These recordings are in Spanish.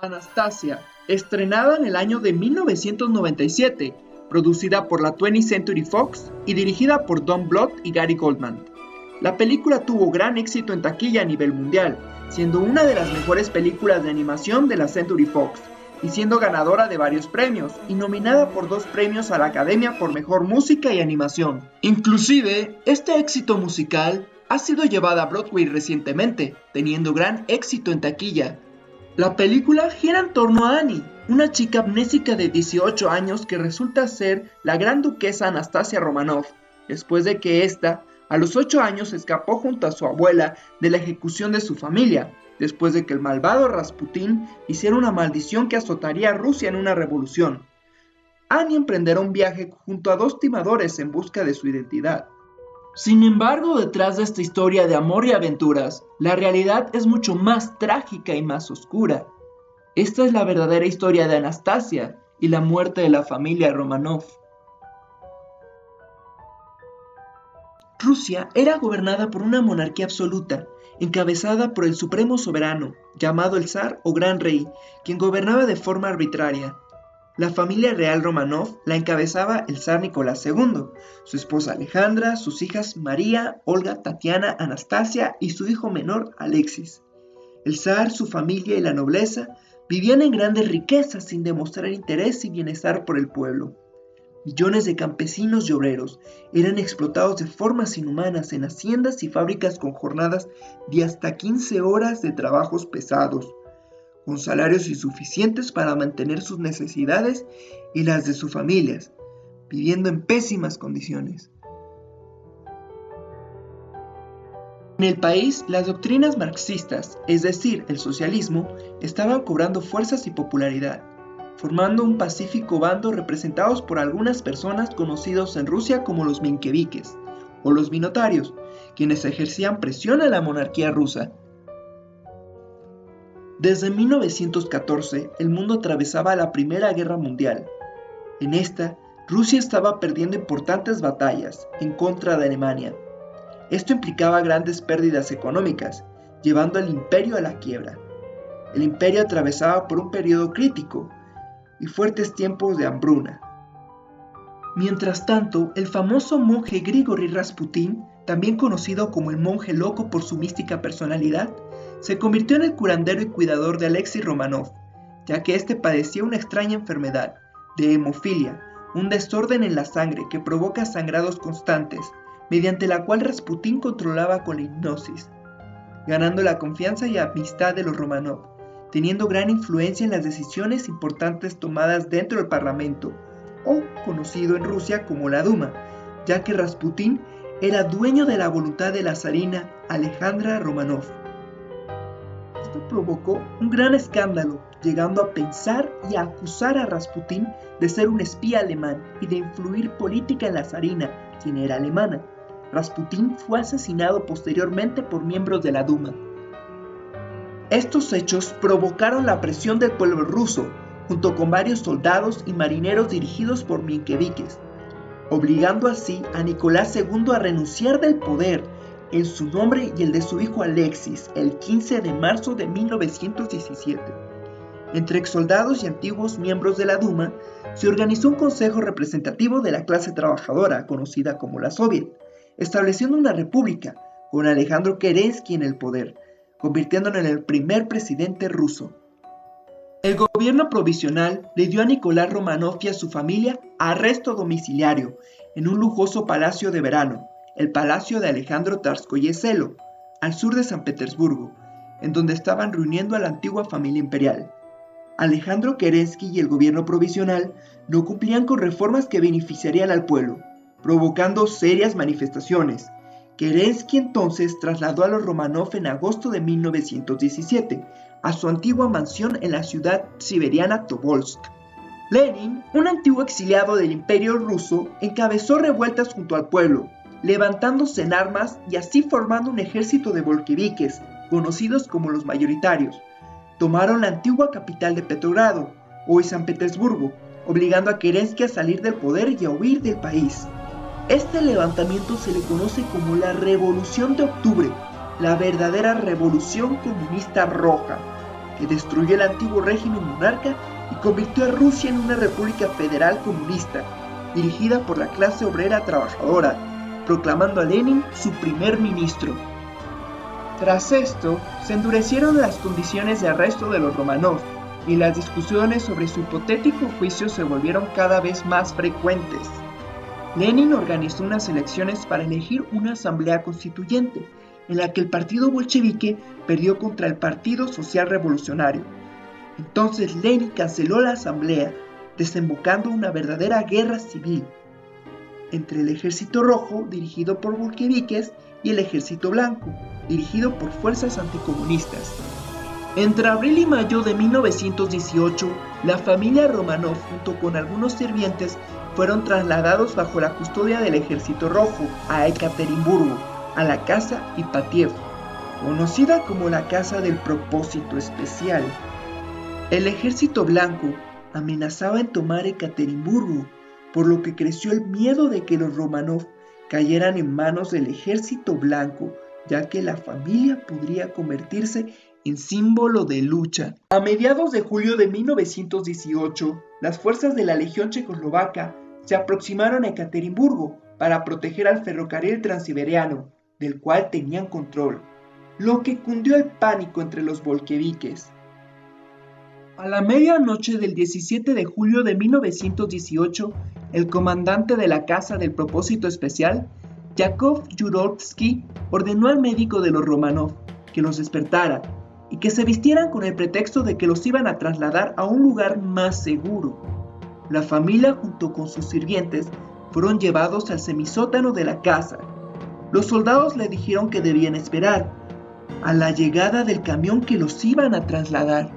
Anastasia, estrenada en el año de 1997, producida por la 20th Century Fox y dirigida por Don Bluth y Gary Goldman. La película tuvo gran éxito en taquilla a nivel mundial, siendo una de las mejores películas de animación de la Century Fox, y siendo ganadora de varios premios, y nominada por 2 premios a la Academia por Mejor Música y Animación. Inclusive, este éxito musical ha sido llevada a Broadway recientemente, teniendo gran éxito en taquilla. La película gira en torno a Annie, una chica amnésica de 18 años que resulta ser la gran duquesa Anastasia Romanoff, después de que ésta, a los 8 años, escapó junto a su abuela de la ejecución de su familia, después de que el malvado Rasputín hiciera una maldición que azotaría a Rusia en una revolución. Annie emprenderá un viaje junto a 2 timadores en busca de su identidad. Sin embargo, detrás de esta historia de amor y aventuras, la realidad es mucho más trágica y más oscura. Esta es la verdadera historia de Anastasia y la muerte de la familia Romanov. Rusia era gobernada por una monarquía absoluta, encabezada por el supremo soberano, llamado el zar o gran rey, quien gobernaba de forma arbitraria. La familia real Romanov la encabezaba el zar Nicolás II, su esposa Alejandra, sus hijas María, Olga, Tatiana, Anastasia y su hijo menor Alexis. El zar, su familia y la nobleza vivían en grandes riquezas sin demostrar interés y bienestar por el pueblo. Millones de campesinos y obreros eran explotados de formas inhumanas en haciendas y fábricas con jornadas de hasta 15 horas de trabajos pesados, con salarios insuficientes para mantener sus necesidades y las de sus familias, viviendo en pésimas condiciones. En el país, las doctrinas marxistas, es decir, el socialismo, estaban cobrando fuerzas y popularidad, formando un pacífico bando representados por algunas personas conocidos en Rusia como los mencheviques, o los minotarios, quienes ejercían presión a la monarquía rusa. Desde 1914, el mundo atravesaba la Primera Guerra Mundial. En esta, Rusia estaba perdiendo importantes batallas en contra de Alemania. Esto implicaba grandes pérdidas económicas, llevando al imperio a la quiebra. El imperio atravesaba por un periodo crítico y fuertes tiempos de hambruna. Mientras tanto, el famoso monje Grigori Rasputin, también conocido como el monje loco por su mística personalidad, se convirtió en el curandero y cuidador de Alexei Romanov, ya que éste padecía una extraña enfermedad, de hemofilia, un desorden en la sangre que provoca sangrados constantes, mediante la cual Rasputin controlaba con la hipnosis, ganando la confianza y amistad de los Romanov, teniendo gran influencia en las decisiones importantes tomadas dentro del Parlamento, o conocido en Rusia como la Duma, ya que Rasputin era dueño de la voluntad de la zarina Alejandra Romanov. Esto provocó un gran escándalo, llegando a pensar y a acusar a Rasputin de ser un espía alemán y de influir política en la zarina, quien era alemana. Rasputin fue asesinado posteriormente por miembros de la Duma. Estos hechos provocaron la presión del pueblo ruso, junto con varios soldados y marineros dirigidos por mencheviques, obligando así a Nicolás II a renunciar del poder en su nombre y el de su hijo Alexis el 15 de marzo de 1917. Entre exsoldados y antiguos miembros de la Duma, se organizó un consejo representativo de la clase trabajadora, conocida como la Soviet, estableciendo una república, con Alejandro Kerensky en el poder, convirtiéndolo en el primer presidente ruso. El gobierno provisional le dio a Nicolás Romanov y a su familia arresto domiciliario en un lujoso palacio de verano, el Palacio de Alejandro Tsarskoye Selo, al sur de San Petersburgo, en donde estaban reuniendo a la antigua familia imperial. Alejandro Kerensky y el gobierno provisional no cumplían con reformas que beneficiarían al pueblo, provocando serias manifestaciones. Kerensky entonces trasladó a los Romanov en agosto de 1917 a su antigua mansión en la ciudad siberiana Tobolsk. Lenin, un antiguo exiliado del Imperio ruso, encabezó revueltas junto al pueblo, levantándose en armas y así formando un ejército de bolcheviques, conocidos como los mayoritarios. Tomaron la antigua capital de Petrogrado, hoy San Petersburgo, obligando a Kerensky a salir del poder y a huir del país. Este levantamiento se le conoce como la Revolución de Octubre, la verdadera revolución comunista roja. que destruyó el antiguo régimen monarca y convirtió a Rusia en una república federal comunista, dirigida por la clase obrera trabajadora, proclamando a Lenin su primer ministro. Tras esto, se endurecieron las condiciones de arresto de los Románov, y las discusiones sobre su hipotético juicio se volvieron cada vez más frecuentes. Lenin organizó unas elecciones para elegir una asamblea constituyente, en la que el partido bolchevique perdió contra el Partido Social Revolucionario. Entonces Lenin canceló la asamblea, desembocando una verdadera guerra civil entre el Ejército Rojo, dirigido por bolcheviques, y el Ejército Blanco, dirigido por fuerzas anticomunistas. Entre abril y mayo de 1918, la familia Románov junto con algunos sirvientes fueron trasladados bajo la custodia del Ejército Rojo a Ekaterimburgo, a la Casa Ipatiev, conocida como la Casa del Propósito Especial. El Ejército Blanco amenazaba en tomar Ekaterimburgo, por lo que creció el miedo de que los Románov cayeran en manos del Ejército Blanco, ya que la familia podría convertirse en símbolo de lucha. A mediados de julio de 1918, las fuerzas de la Legión Checoslovaca se aproximaron a Ekaterimburgo para proteger al ferrocarril transiberiano, del cual tenían control, lo que cundió el pánico entre los bolcheviques. A la medianoche del 17 de julio de 1918, el comandante de la Casa del Propósito Especial, Yakov Yurovsky, ordenó al médico de los Románov que los despertara y que se vistieran con el pretexto de que los iban a trasladar a un lugar más seguro. La familia junto con sus sirvientes fueron llevados al semisótano de la casa. Los soldados le dijeron que debían esperar a la llegada del camión que los iban a trasladar.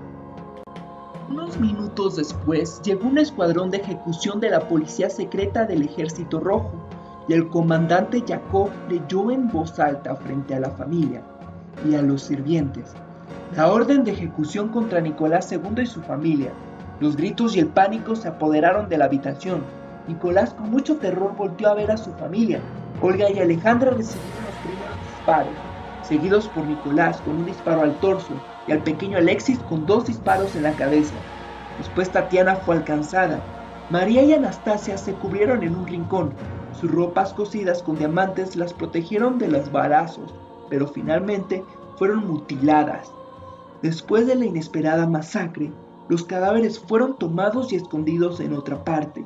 Unos minutos después llegó un escuadrón de ejecución de la policía secreta del Ejército Rojo y el comandante Yakov leyó en voz alta frente a la familia y a los sirvientes la orden de ejecución contra Nicolás II y su familia. Los gritos y el pánico se apoderaron de la habitación. Nicolás con mucho terror volteó a ver a su familia. Olga y Alejandra recibieron los primeros disparos, seguidos por Nicolás con un disparo al torso y al pequeño Alexis con 2 disparos en la cabeza. Después Tatiana fue alcanzada. María y Anastasia se cubrieron en un rincón. Sus ropas cosidas con diamantes las protegieron de los balazos, pero finalmente fueron mutiladas. Después de la inesperada masacre, los cadáveres fueron tomados y escondidos en otra parte.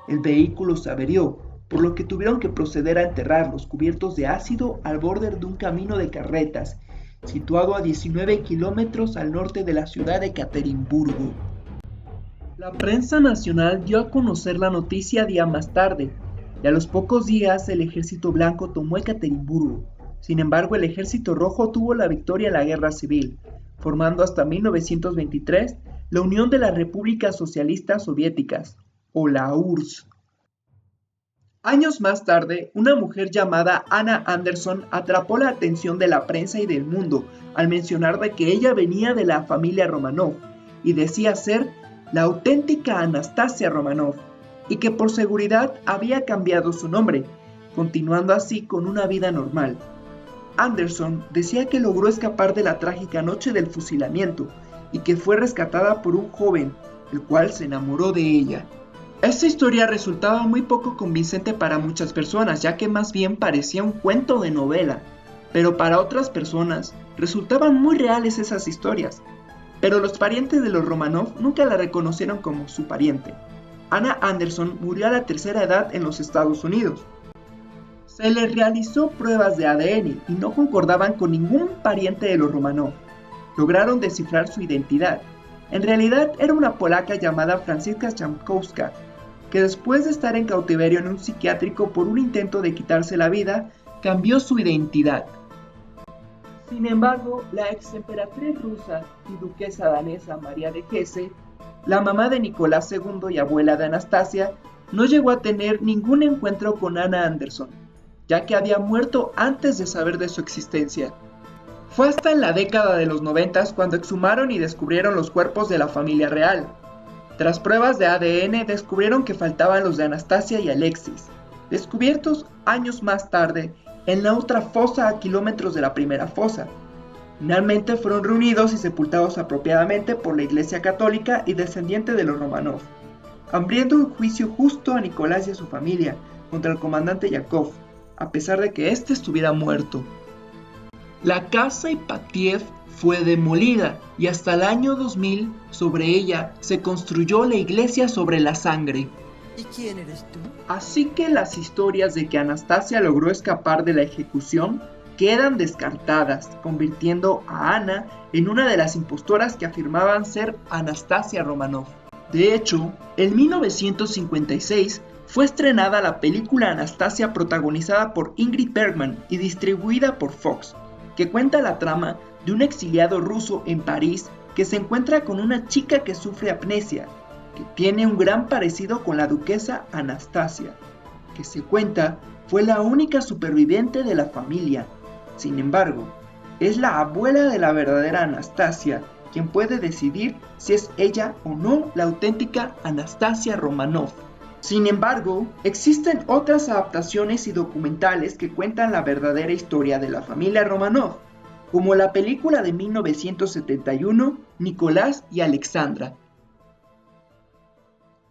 El vehículo se averió, por lo que tuvieron que proceder a enterrarlos cubiertos de ácido al borde de un camino de carretas, situado a 19 kilómetros al norte de la ciudad de Ekaterimburgo. La prensa nacional dio a conocer la noticia días más tarde, y a los pocos días el Ejército Blanco tomó Ekaterimburgo. Sin embargo, el Ejército Rojo tuvo la victoria en la Guerra Civil, formando hasta 1923 la Unión de las Repúblicas Socialistas Soviéticas, o la URSS. Años más tarde, una mujer llamada Anna Anderson atrapó la atención de la prensa y del mundo al mencionar de que ella venía de la familia Románov y decía ser la auténtica Anastasia Románov y que por seguridad había cambiado su nombre, continuando así con una vida normal. Anderson decía que logró escapar de la trágica noche del fusilamiento y que fue rescatada por un joven, el cual se enamoró de ella. Esta historia resultaba muy poco convincente para muchas personas, ya que más bien parecía un cuento de novela, pero para otras personas resultaban muy reales esas historias. Pero los parientes de los Románov nunca la reconocieron como su pariente. Anna Anderson murió a la tercera edad en los Estados Unidos. Se le realizó pruebas de ADN y no concordaban con ningún pariente de los Románov. Lograron descifrar su identidad. En realidad era una polaca llamada Franziska Chamkowska, que después de estar en cautiverio en un psiquiátrico por un intento de quitarse la vida, cambió su identidad. Sin embargo, la ex emperatriz rusa y duquesa danesa María de Hesse, la mamá de Nicolás II y abuela de Anastasia, no llegó a tener ningún encuentro con Anna Anderson, ya que había muerto antes de saber de su existencia. Fue hasta en la década de los 90 cuando exhumaron y descubrieron los cuerpos de la familia real. Tras pruebas de ADN descubrieron que faltaban los de Anastasia y Alexis, descubiertos años más tarde en la otra fosa a kilómetros de la primera fosa. Finalmente fueron reunidos y sepultados apropiadamente por la Iglesia Católica y descendiente de los Románov, abriendo un juicio justo a Nicolás y a su familia contra el comandante Yakov, a pesar de que éste estuviera muerto. La casa Ipatiev fue demolida y hasta el año 2000 sobre ella se construyó la iglesia sobre la sangre. ¿Y quién eres tú? Así que las historias de que Anastasia logró escapar de la ejecución quedan descartadas, convirtiendo a Ana en una de las impostoras que afirmaban ser Anastasia Romanov. De hecho, en 1956 fue estrenada la película Anastasia protagonizada por Ingrid Bergman y distribuida por Fox, que cuenta la trama de un exiliado ruso en París que se encuentra con una chica que sufre amnesia, que tiene un gran parecido con la duquesa Anastasia, que se cuenta fue la única superviviente de la familia. Sin embargo, es la abuela de la verdadera Anastasia quien puede decidir si es ella o no la auténtica Anastasia Romanov. Sin embargo, existen otras adaptaciones y documentales que cuentan la verdadera historia de la familia Romanov, como la película de 1971, Nicolás y Alexandra.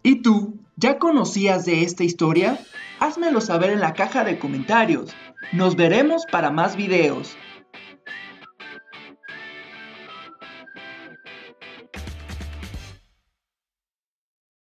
¿Y tú, ya conocías de esta historia? Házmelo saber en la caja de comentarios. Nos veremos para más videos.